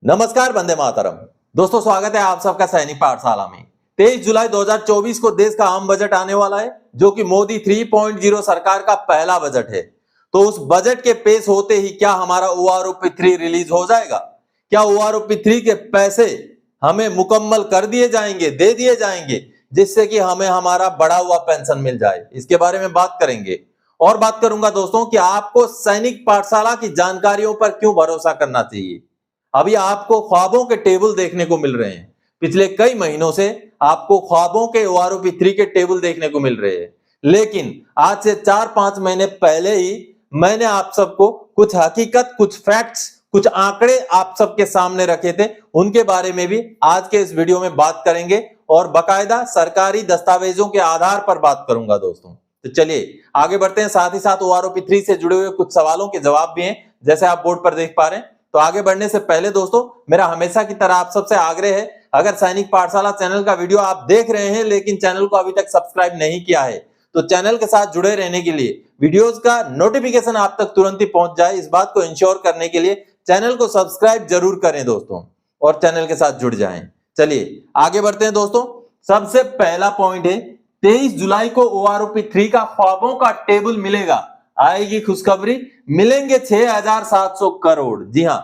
नमस्कार, वंदे मातरम। दोस्तों, स्वागत है आप सबका सैनिक पाठशाला में। 23 जुलाई 2024 को देश का आम बजट आने वाला है, जो कि मोदी 3.0 सरकार का पहला बजट है। तो उस बजट के पेश होते ही क्या हमारा OROP3 रिलीज हो जाएगा? क्या OROP3 के पैसे हमें मुकम्मल कर दिए जाएंगे, दे दिए जाएंगे, जिससे कि हमें हमारा बढ़ा हुआ पेंशन मिल जाए? इसके बारे में बात करेंगे। और बात करूंगा दोस्तों कि आपको सैनिक पाठशाला की जानकारियों पर क्यों भरोसा करना चाहिए। अभी आपको ख्वाबों के टेबल देखने को मिल रहे हैं। पिछले कई महीनों से आपको ख्वाबों के OROP3 के टेबल देखने को मिल रहे हैं, लेकिन आज से 4-5 महीने पहले ही मैंने आप सबको कुछ हकीकत, कुछ फैक्ट्स, कुछ आंकड़े आप सबके सामने रखे थे। उनके बारे में भी आज के इस वीडियो में बात करेंगे और बाकायदा सरकारी दस्तावेजों के आधार पर बात करूंगा दोस्तों। तो चलिए आगे बढ़ते हैं। साथ ही साथ OROP3 से जुड़े हुए कुछ सवालों के जवाब भी हैं, जैसे आप बोर्ड पर देख पा रहे हैं। तो आगे बढ़ने से पहले दोस्तों, मेरा हमेशा की तरह आप सबसे आग्रह है, अगर सैनिक पाठशाला चैनल का वीडियो आप देख रहे हैं लेकिन चैनल को अभी तक सब्सक्राइब नहीं किया है, तो चैनल के साथ जुड़े रहने के लिए, वीडियोस का नोटिफिकेशन आप तक तुरंत ही पहुंच जाए, इस बात को इंश्योर करने के लिए चैनल को सब्सक्राइब जरूर करें दोस्तों, और चैनल के साथ जुड़ जाएं। चलिए आगे बढ़ते हैं दोस्तों। सबसे पहला पॉइंट है, 23 जुलाई को OROP3 का ख्वाबों का टेबल मिलेगा। आएगी खुशखबरी, मिलेंगे 6,700 करोड़। जी हां,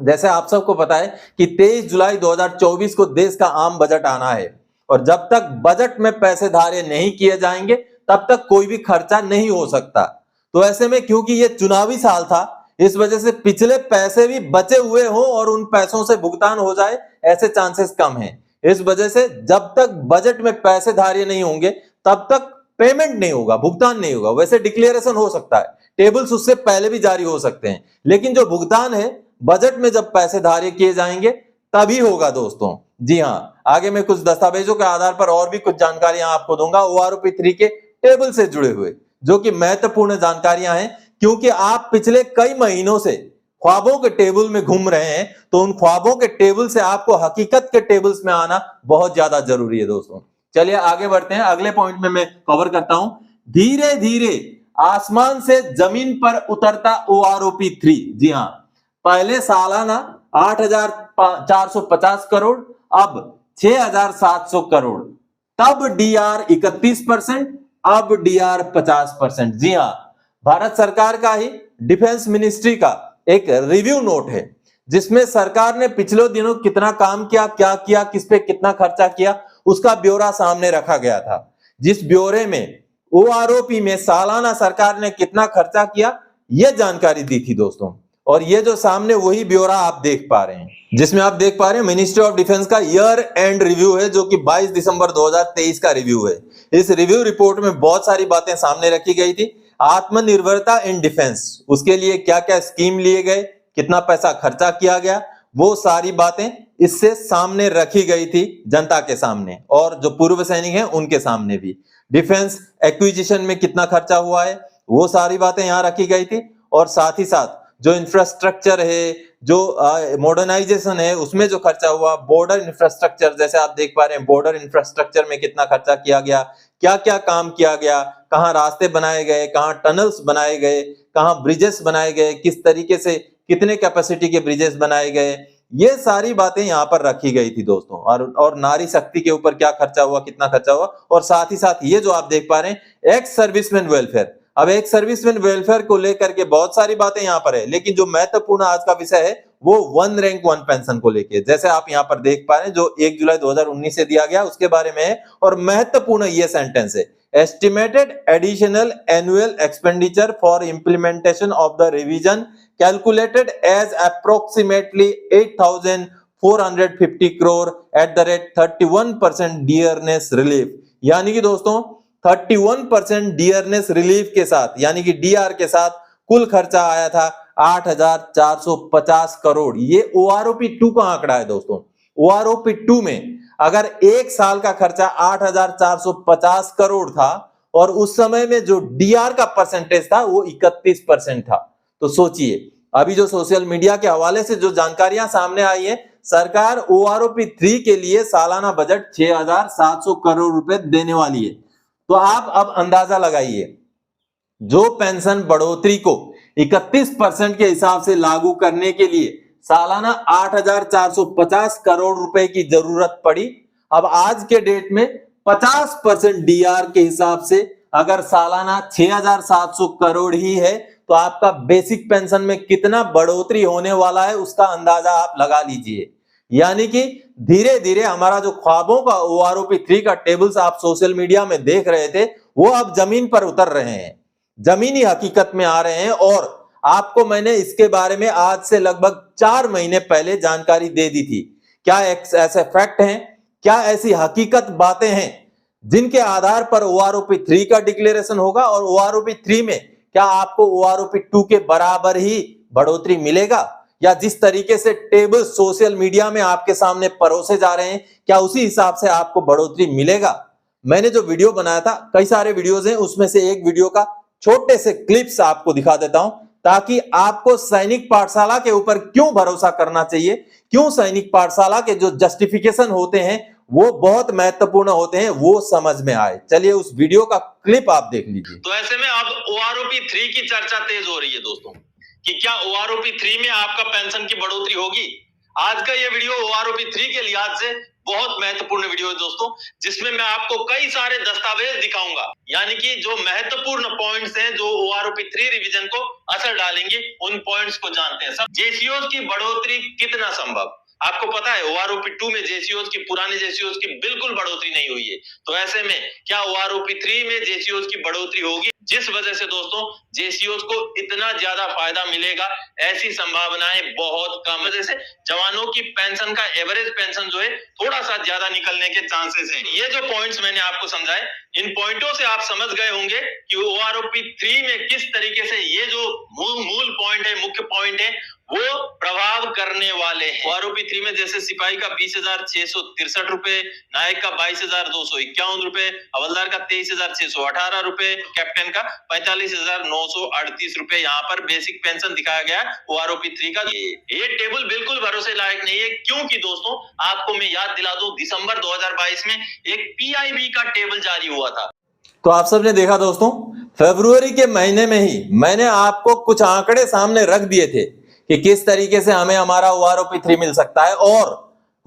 जैसे आप सबको पता है कि 23 जुलाई 2024 को देश का आम बजट आना है, और जब तक बजट में पैसे धार्य नहीं किए जाएंगे तब तक कोई भी खर्चा नहीं हो सकता। तो ऐसे में क्योंकि ये चुनावी साल था, इस वजह से पिछले पैसे भी बचे हुए हो और उन पैसों से भुगतान हो जाए, ऐसे चांसेस कम हैं। इस वजह से जब तक बजट में पैसे धार्य नहीं होंगे तब तक पेमेंट नहीं होगा, भुगतान नहीं होगा। वैसे डिक्लेरेशन हो सकता है, टेबल्स उससे पहले भी जारी हो सकते हैं, लेकिन जो भुगतान है बजट में जब पैसे धार्य किए जाएंगे तभी होगा दोस्तों। जी हां, आगे मैं कुछ दस्तावेजों के आधार पर और भी कुछ जानकारियां आपको दूंगा OROP3 के टेबल से जुड़े हुए, जो कि महत्वपूर्ण जानकारियां हैं, क्योंकि आप पिछले कई महीनों से ख्वाबों के टेबल में घूम रहे हैं। तो उन ख्वाबों के टेबल से आपको हकीकत के टेबल्स में आना बहुत ज्यादा जरूरी है दोस्तों। चलिए आगे बढ़ते हैं। अगले पॉइंट में मैं कवर करता हूं, धीरे धीरे आसमान से जमीन पर उतरता OROP3। जी हां, पहले सालाना 8,450 करोड़, अब 6,700 करोड़, तब DR 31%, अब DR 50%। जी हां, भारत सरकार का ही डिफेंस मिनिस्ट्री का एक रिव्यू नोट है, जिसमें सरकार ने पिछले दिनों कितना काम किया, क्या किया, किस पे कितना खर्चा किया, उसका ब्यौरा सामने रखा गया था। जिस ब्यौरे में OROP में सालाना सरकार ने कितना खर्चा किया, यह जानकारी दी थी दोस्तों। और ये जो सामने वही ब्यौरा आप देख पा रहे हैं, जिसमें आप देख पा रहे हैं मिनिस्ट्री ऑफ डिफेंस का ईयर एंड रिव्यू है, जो कि 22 दिसंबर 2023 का रिव्यू है। इस रिव्यू रिपोर्ट में बहुत सारी बातें सामने रखी गई थी। आत्मनिर्भरता इन डिफेंस, उसके लिए क्या क्या स्कीम लिए गए, कितना पैसा खर्चा किया गया, वो सारी बातें इससे सामने रखी गई थी जनता के सामने, और जो पूर्व सैनिक हैं उनके सामने भी। डिफेंस एक्विजिशन में कितना खर्चा हुआ है, वो सारी बातें यहां रखी गई थी। और साथ ही साथ जो इंफ्रास्ट्रक्चर है, जो मॉडर्नाइजेशन है, उसमें जो खर्चा हुआ, बॉर्डर इंफ्रास्ट्रक्चर, जैसे आप देख पा रहे हैं बॉर्डर इंफ्रास्ट्रक्चर में कितना खर्चा किया गया, क्या क्या काम किया गया, कहां रास्ते बनाए गए, कहां टनल्स बनाए गए, कहां ब्रिजेस बनाए गए, किस तरीके से कितने कैपेसिटी के ब्रिजेस बनाए गए, ये सारी बातें यहां पर रखी गई थी दोस्तों। और नारी शक्ति के ऊपर क्या खर्चा हुआ, कितना खर्चा हुआ। और साथ ही साथ ये जो आप देख पा रहे हैं एक्स सर्विसमैन वेलफेयर, अब एक सर्विसमैन वेलफेयर को लेकर के बहुत सारी बातें यहां पर है, लेकिन जो महत्वपूर्ण आज का विषय है वो 1 रैंक 1 पेंशन को लेकर, जैसे आप यहां पर देख पा रहे हैं, जो 1 जुलाई 2019 से दिया गया उसके बारे में है। और महत्वपूर्ण ये सेंटेंस है, estimated additional annual expenditure for implementation of the revision calculated as approximately 8,450 crore at the rate 31% dearness relief. यानी कि दोस्तों 31% डियरनेस रिलीफ के साथ, यानी कि DR के साथ कुल खर्चा आया था 8,450 करोड़। ये OROP2 का आंकड़ा है दोस्तों। OROP2 में अगर एक साल का खर्चा 8,450 करोड़ था, और उस समय में जो DR का परसेंटेज था वो 31% था। तो सोचिए, अभी जो सोशल मीडिया के हवाले से जो जानकारियां सामने आई है, सरकार OROP3 के लिए सालाना बजट 6,700 करोड़ रुपए देने वाली है। तो आप अब अंदाजा लगाइए, जो पेंशन बढ़ोतरी को 31% के हिसाब से लागू करने के लिए सालाना 8,450 करोड़ रुपए की जरूरत पड़ी। अब आज के डेट में 50% डीआर के हिसाब से अगर सालाना 6,700 करोड़ ही है तो आपका बेसिक पेंशन में कितना बढ़ोतरी होने वाला है उसका अंदाजा आप लगा लीजिए। यानी कि धीरे धीरे हमारा जो ख्वाबों का OROP 3 का टेबल्स आप सोशल मीडिया में देख रहे थे वो अब जमीन पर उतर रहे हैं, जमीनी हकीकत में आ रहे हैं। और आपको मैंने इसके बारे में आज से लगभग 4 महीने पहले जानकारी दे दी थी। क्या ऐसे फैक्ट हैं, क्या ऐसी हकीकत बातें हैं जिनके आधार पर OROP 3 का डिक्लेरेशन होगा और OROP 3 में क्या आपको OROP 2 के बराबर ही बढ़ोतरी मिलेगा, या जिस तरीके से टेबल सोशल मीडिया में आपके सामने परोसे जा रहे हैं क्या उसी हिसाब से आपको बढ़ोतरी मिलेगा। मैंने जो वीडियो बनाया था, कई सारे वीडियोस हैं, उसमें से एक वीडियो का छोटे से क्लिप्स आपको दिखा देता हूं ताकि आपको सैनिक पाठशाला के ऊपर क्यों भरोसा करना चाहिए, क्यों सैनिक पाठशाला के जो जस्टिफिकेशन होते हैं वो बहुत महत्वपूर्ण होते हैं, वो समझ में आए। चलिए उस वीडियो का क्लिप आप देख लीजिए। तो ऐसे में अब OROP 3 की चर्चा तेज हो रही है दोस्तों कि क्या OROP 3 में आपका पेंशन की बढ़ोतरी होगी। आज का ये वीडियो OROP 3 के लिहाज से बहुत महत्वपूर्ण वीडियो है दोस्तों, जिसमें मैं आपको कई सारे दस्तावेज दिखाऊंगा, यानी कि जो महत्वपूर्ण पॉइंट्स हैं जो OROP 3 रिवीजन को असर डालेंगे, उन पॉइंट्स को जानते हैं। सब जेसीओज की बढ़ोतरी कितना संभव, आपको पता है OROP 2 में जेसीओज की, पुराने जेसीओज की बिल्कुल बढ़ोतरी नहीं हुई है। तो ऐसे में क्या OROP 3 में जेसीओज की बढ़ोतरी होगी, जिस वजह से दोस्तों जेसीओज को इतना ज्यादा फायदा मिलेगा, ऐसी संभावनाएं बहुत कम है। जैसे जवानों की पेंशन का एवरेज पेंशन जो है थोड़ा सा ज्यादा निकलने के चांसेस हैं। ये जो पॉइंट्स मैंने आपको समझाए, इन पॉइंटों से आप समझ गए होंगे कि OROP 3 में किस तरीके से ये जो मूल पॉइंट है, मुख्य पॉइंट है, वो प्रभाव करने वाले हैं। OROP 3 में जैसे सिपाही का 20,663 रुपए, नायक का 22,251 रुपए, हवलदार का 23,618 रुपए, कैप्टन का 45,938 रुपए यहाँ पर बेसिक पेंशन दिखाया गया OROP 3 का। ये टेबल बिल्कुल भरोसे लायक नहीं है, क्योंकि दोस्तों आपको मैं याद दिला दूं, दिसंबर 2022 में एक PIB का टेबल जारी हुआ था। तो आप सबने देखा दोस्तों, फरवरी के महीने में ही मैंने आपको कुछ आंकड़े सामने रख दिए थे कि किस तरीके से हमें हमारा OROP 3 मिल सकता है, और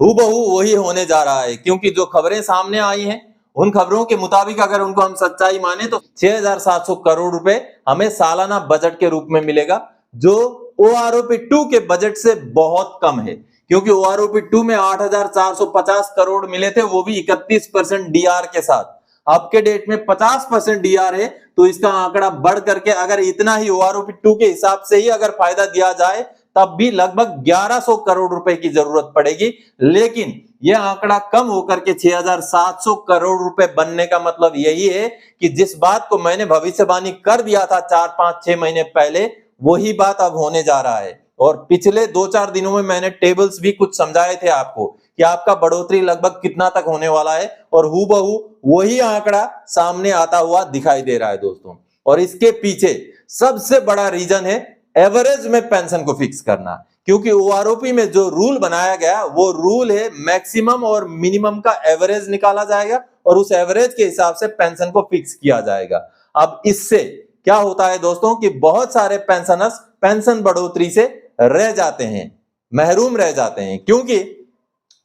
हूबहू वही होने जा रहा है। क्योंकि जो खबरें सामने आई हैं उन खबरों के मुताबिक अगर उनको हम सच्चाई माने तो 6,700 करोड़ रुपए हमें सालाना बजट के रूप में मिलेगा, जो OROP 2 के बजट से बहुत कम है। क्योंकि OROP 2 में 8,450 करोड़ मिले थे, वो भी 31% डीआर के साथ। अब के डेट में 50% डीआर है, तो इसका आंकड़ा बढ़ करके अगर इतना ही OROP 2 के हिसाब से ही अगर फायदा दिया जाए तब भी लगभग 1100 करोड़ रुपए की जरूरत पड़ेगी। लेकिन यह आंकड़ा कम होकर के 6,700 करोड़ रुपए बनने का मतलब यही है कि जिस बात को मैंने भविष्यवाणी कर दिया था 4-5-6 महीने पहले, वही बात अब होने जा रहा है। और पिछले 2-4 दिनों में मैंने टेबल्स भी कुछ समझाए थे आपको कि आपका बढ़ोतरी लगभग कितना तक होने वाला है, और हूबहू वही आंकड़ा सामने आता हुआ दिखाई दे रहा है दोस्तों। और इसके पीछे सबसे बड़ा रीजन है एवरेज में पेंशन को फिक्स करना। क्योंकि OROP में जो रूल बनाया गया वो रूल है मैक्सिमम और मिनिमम का एवरेज निकाला जाएगा और उस एवरेज के हिसाब से पेंशन को फिक्स किया जाएगा। अब इससे क्या होता है दोस्तों कि बहुत सारे पेंशनर्स पेंशन बढ़ोतरी से रह जाते हैं, महरूम रह जाते हैं। क्योंकि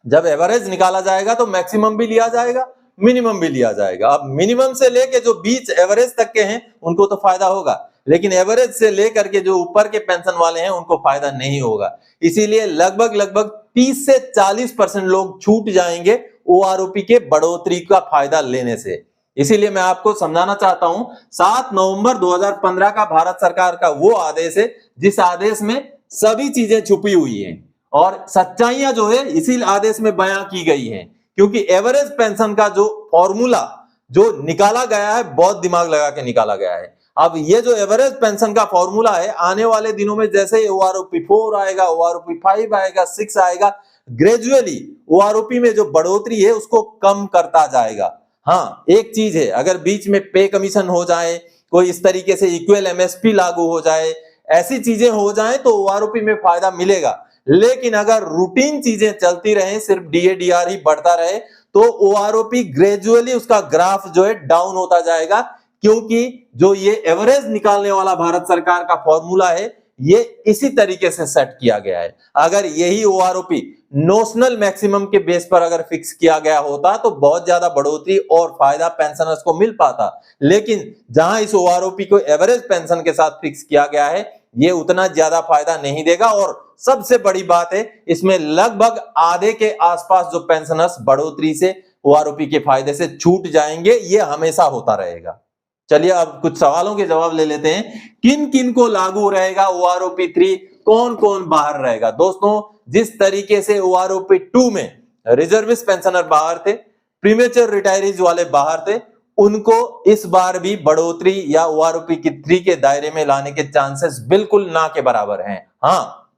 जब एवरेज निकाला जाएगा तो मैक्सिमम भी लिया जाएगा, मिनिमम भी लिया जाएगा। अब मिनिमम से लेके जो बीच एवरेज तक के हैं उनको तो फायदा होगा, लेकिन एवरेज से लेकर के जो ऊपर के पेंशन वाले हैं उनको फायदा नहीं होगा। इसीलिए लगभग 30 से 40% लोग छूट जाएंगे OROP के बढ़ोतरी का फायदा लेने से। इसीलिए मैं आपको समझाना चाहता हूं, 7 नवंबर 2015 का भारत सरकार का वो आदेश है जिस आदेश में सभी चीजें छुपी हुई हैं और सच्चाइयां जो है इसी आदेश में बयां की गई हैं। क्योंकि एवरेज पेंशन का जो फॉर्मूला जो निकाला गया है बहुत दिमाग लगा के निकाला गया है। अब ये जो एवरेज पेंशन का फॉर्मूला है, आने वाले दिनों में जैसे OROP 4 आएगा, OROP 5 आएगा, 6 आएगा, ग्रेजुअली OROP में जो बढ़ोतरी है उसको कम करता जाएगा। हाँ, एक चीज है, अगर बीच में पे कमीशन हो जाए, कोई इस तरीके से इक्वल MSP लागू हो जाए, ऐसी चीजें हो जाए तो OROP में फायदा मिलेगा। लेकिन अगर रूटीन चीजें चलती रहे, सिर्फ DA/DR ही बढ़ता रहे, तो OROP ग्रेजुअली उसका ग्राफ जो है डाउन होता जाएगा। क्योंकि जो ये एवरेज निकालने वाला भारत सरकार का फॉर्मूला है ये इसी तरीके से सेट किया गया है। अगर यही ओआरओपी नोशनल मैक्सिमम के बेस पर अगर फिक्स किया गया होता तो बहुत ज्यादा बढ़ोतरी और फायदा पेंशनर्स को मिल पाता, लेकिन जहां इस ओआरओपी को एवरेज पेंशन के साथ फिक्स किया गया है, ये उतना ज्यादा फायदा नहीं देगा। और सबसे बड़ी बात है, इसमें लगभग आधे के आसपास जो पेंशनर्स बढ़ोतरी से ओआरओपी के फायदे से छूट जाएंगे, ये हमेशा होता रहेगा। चलिए अब कुछ सवालों के जवाब ले लेते हैं। किन किन को लागू रहेगा ओआरओपी 3, कौन कौन बाहर रहेगा? दोस्तों, जिस तरीके से ओआरओपी 2 में रिजर्विस्ट पेंशनर बाहर थे, प्रीमेच्योर रिटायरीज वाले बाहर थे, उनको इस बार भी बढ़ोतरी या ओआरओपी की 3 के दायरे में लाने के चांसेस बिल्कुल ना के बराबर हैं। हाँ,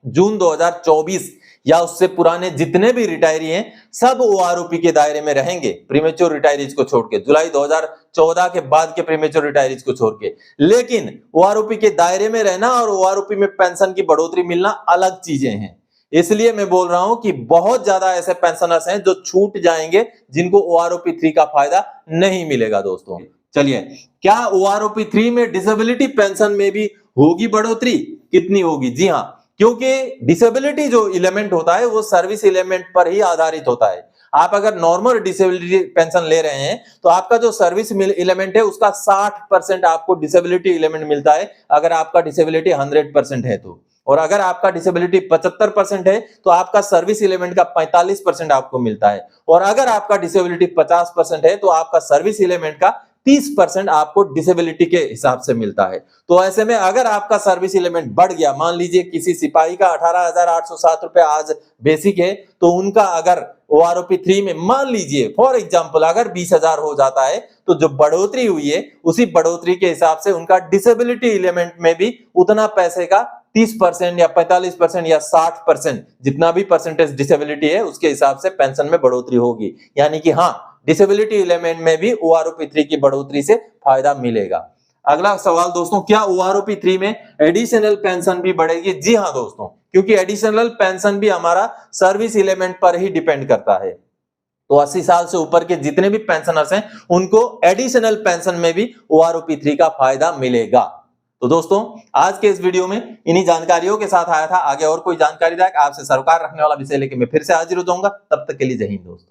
जून 2024 या उससे पुराने जितने भी रिटायरी हैं सब ओआरओपी के दायरे में रहेंगे, प्रीमेच्योर रिटायरीज को छोड़ के, जुलाई 2014 के बाद के प्रीमेच्योर रिटायरीज को छोड़ के। लेकिन ओआरओपी के दायरे में रहना और ओआरओपी में पेंशन की बढ़ोतरी मिलना अलग चीजें हैं। इसलिए मैं बोल रहा हूं कि बहुत ज्यादा ऐसे पेंशनर्स हैं जो छूट जाएंगे, जिनको ओआरओपी 3 का फायदा नहीं मिलेगा। दोस्तों चलिए, क्या ओआरओपी 3 में डिसेबिलिटी पेंशन में भी होगी बढ़ोतरी? कितनी होगी? जी हाँ, क्योंकि डिसेबिलिटी जो एलिमेंट होता है वो सर्विस एलिमेंट पर ही आधारित होता है। आप अगर नॉर्मल डिसेबिलिटी पेंशन ले रहे हैं तो आपका जो सर्विस एलिमेंट है उसका 60% आपको डिसेबिलिटी एलिमेंट मिलता है, अगर आपका डिसेबिलिटी 100% है तो। और अगर आपका डिसेबिलिटी 75% है तो आपका सर्विस एलिमेंट का 45% आपको मिलता है। और अगर आपका डिसेबिलिटी 50% है तो आपका सर्विस एलिमेंट का 30% आपको डिसेबिलिटी के हिसाब से मिलता है। तो ऐसे में अगर आपका सर्विस एलिमेंट बढ़ गया, मान लीजिए किसी सिपाही का 18,807 रुपए आज बेसिक है, तो उनका अगर ओआरओपी 3 में मान लीजिए फॉर एग्जांपल अगर 20,000 हो जाता है, तो जो बढ़ोतरी हुई है उसी बढ़ोतरी के हिसाब से उनका डिसेबिलिटी एलिमेंट में भी उतना पैसे का 30% या 45% या 60% जितना भी परसेंटेज डिसेबिलिटी है उसके हिसाब से पेंशन में बढ़ोतरी होगी। यानी कि हाँ, डिसेबिलिटी एलिमेंट में भी ओआरओपी 3 की बढ़ोतरी से फायदा मिलेगा। अगला सवाल दोस्तों, क्या ओआरओपी 3 में एडिशनल पेंशन भी बढ़ेगी? जी हाँ दोस्तों, क्योंकि एडिशनल पेंशन भी हमारा सर्विस एलिमेंट पर ही डिपेंड करता है। तो 80 साल से ऊपर के जितने भी पेंशनर्स हैं उनको एडिशनल पेंशन में भी ओआरओपी 3 का फायदा मिलेगा। तो दोस्तों, आज के इस वीडियो में इन्हीं जानकारियों के साथ आया था। आगे और कोई जानकारी आपसे सरोकार रखने वाला विषय लेके मैं फिर से हाजिर हो जाऊंगा। तब तक के लिए जय हिंद दोस्तों।